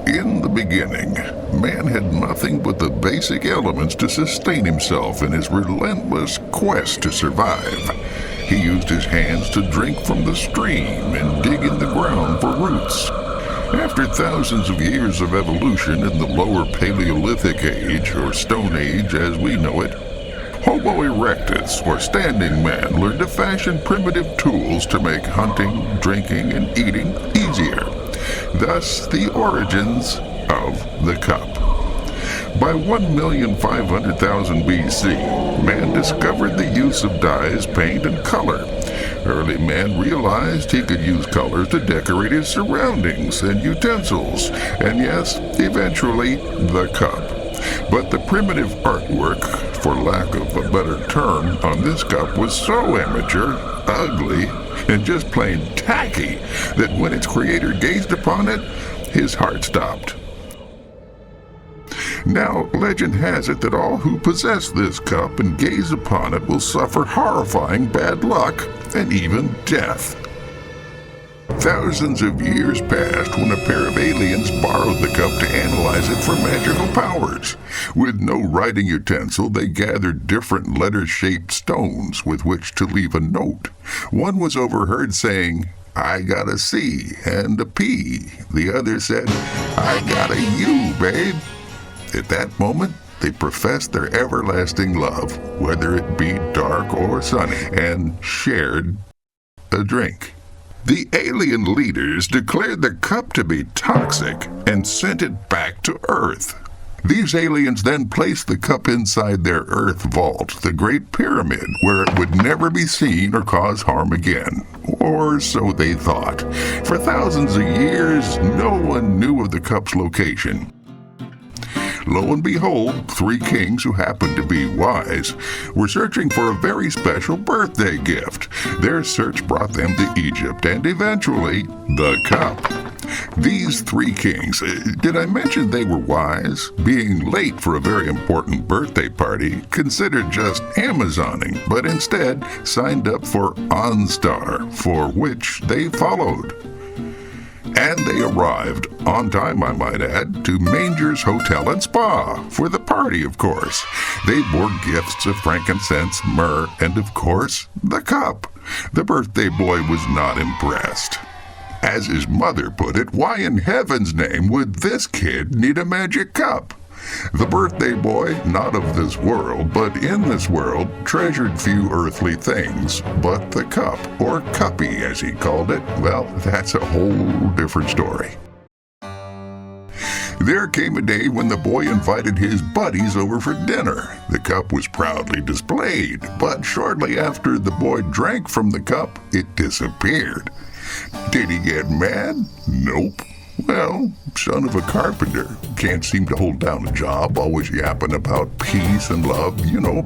In the beginning, man had nothing but the basic elements to sustain himself in his relentless quest to survive. He used his hands to drink from the stream and dig in the ground for roots. After thousands of years of evolution in the lower Paleolithic age, or Stone Age as we know it, Homo erectus, or standing man, learned to fashion primitive tools to make hunting, drinking, and eating easier. Thus, the origins of the cup. By 1,500,000 BC, man discovered the use of dyes, paint, and color. Early man realized he could use colors to decorate his surroundings and utensils, and yes, eventually, the cup. But the primitive artwork, for lack of a better term, on this cup was so amateur, ugly, and just plain tacky that when its creator gazed upon it, his heart stopped. Now, legend has it that all who possess this cup and gaze upon it will suffer horrifying bad luck and even death. Thousands of years passed when a pair of aliens borrowed the cup to analyze it for magical powers. With no writing utensil, they gathered different letter-shaped stones with which to leave a note. One was overheard saying, "I got a C and a P." The other said, "I got a U, babe." At that moment, they professed their everlasting love, whether it be dark or sunny, and shared a drink. The alien leaders declared the cup to be toxic and sent it back to Earth. These aliens then placed the cup inside their Earth vault, the Great Pyramid, where it would never be seen or cause harm again. Or so they thought. For thousands of years, no one knew of the cup's location. Lo and behold, three kings who happened to be wise were searching for a very special birthday gift. Their search brought them to Egypt and eventually the cup. These three kings, did I mention they were wise? Being late for a very important birthday party, considered just Amazoning, but instead signed up for OnStar, for which they followed. And they arrived, on time I might add, to Manger's Hotel and Spa, for the party, of course. They bore gifts of frankincense, myrrh, and of course, the cup. The birthday boy was not impressed. As his mother put it, why in heaven's name would this kid need a magic cup? The birthday boy, not of this world, but in this world, treasured few earthly things, but the cup, or cuppy as he called it, well, that's a whole different story. There came a day when the boy invited his buddies over for dinner. The cup was proudly displayed, but shortly after the boy drank from the cup, it disappeared. Did he get mad? Nope. Well, son of a carpenter, can't seem to hold down a job, always yapping about peace and love,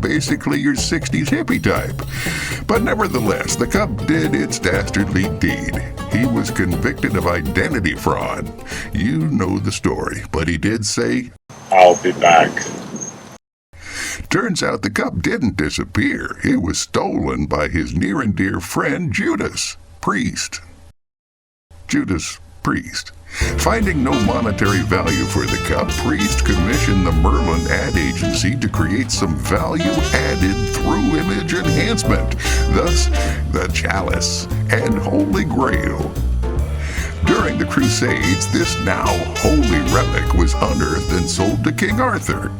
basically your 60s hippie type. But nevertheless, the cup did its dastardly deed. He was convicted of identity fraud. You know the story, but he did say, "I'll be back." Turns out the cup didn't disappear. It was stolen by his near and dear friend Judas Priest. Judas Priest. Finding no monetary value for the cup, Priest commissioned the Merlin ad agency to create some value added through image enhancement, thus the chalice and Holy Grail. During the Crusades, this now holy relic was unearthed and sold to King Arthur.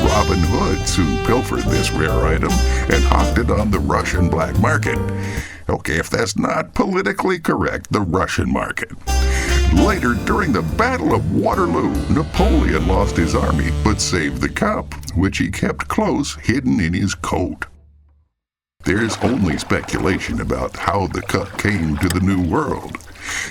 Robin Hood soon pilfered this rare item and hawked it on the Russian black market. Okay, if that's not politically correct, the Russian market. Later, during the Battle of Waterloo, Napoleon lost his army but saved the cup, which he kept close, hidden in his coat. There's only speculation about how the cup came to the New World.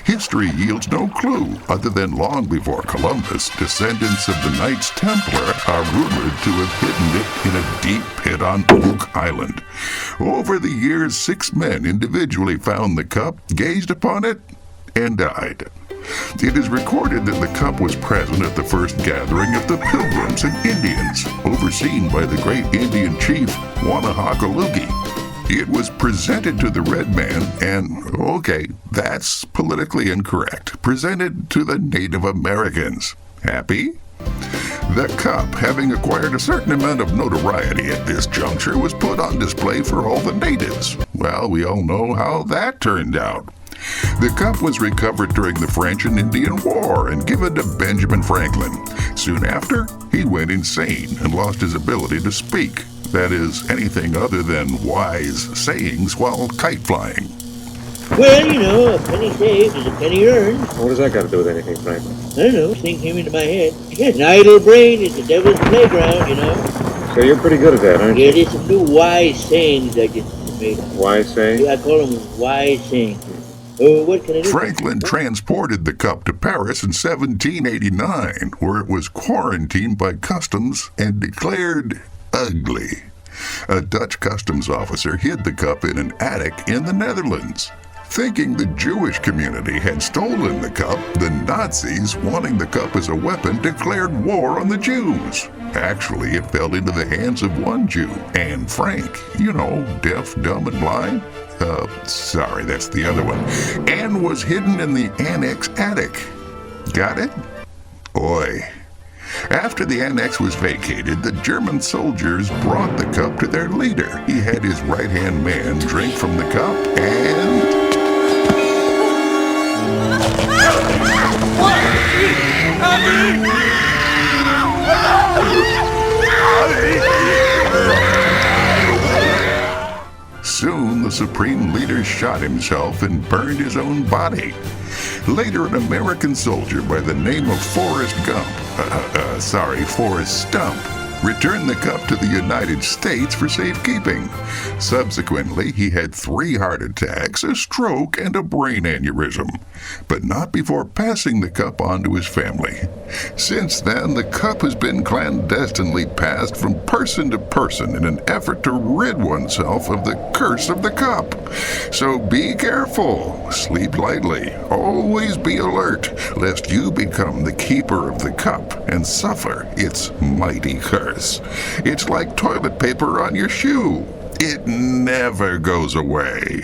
History yields no clue other than long before Columbus, descendants of the Knights Templar are rumored to have hidden it in a deep pit on Oak Island. Over the years, 6 men individually found the cup, gazed upon it, and died. It is recorded that the cup was present at the first gathering of the Pilgrims and Indians, overseen by the great Indian chief Wanahakalugi. It was presented to the red man and, okay, that's politically incorrect, presented to the Native Americans. Happy? The cup, having acquired a certain amount of notoriety at this juncture, was put on display for all the natives. Well, we all know how that turned out. The cup was recovered during the French and Indian War and given to Benjamin Franklin. Soon after, he went insane and lost his ability to speak. That is, anything other than wise sayings while kite flying. Well, a penny saved is a penny earned. What does that got to do with anything, Franklin? I don't know, this thing came into my head. An idle brain is the devil's playground, So you're pretty good at that, aren't you? Yeah, there's some new wise sayings I just made up. Wise saying? Yeah, I call them wise sayings. Oh, what can I do? Franklin transported the cup to Paris in 1789, where it was quarantined by customs and declared ugly. A Dutch customs officer hid the cup in an attic in the Netherlands. Thinking the Jewish community had stolen the cup, the Nazis, wanting the cup as a weapon, declared war on the Jews. Actually, it fell into the hands of one Jew, Anne Frank. Deaf, dumb, and blind. Sorry, that's the other one. Anne was hidden in the annex attic. Got it? Oi. After the annex was vacated, the German soldiers brought the cup to their leader. He had his right-hand man drink from the cup and... Soon, the Supreme Leader shot himself and burned his own body. Later, an American soldier by the name of Forrest Stump, returned the cup to the United States for safekeeping. Subsequently, he had 3 heart attacks, a stroke, and a brain aneurysm, but not before passing the cup on to his family. Since then, the cup has been clandestinely passed from person to person in an effort to rid oneself of the curse of the cup. So be careful, sleep lightly, always be alert, lest you become the keeper of the cup and suffer its mighty curse. It's like toilet paper on your shoe. It never goes away.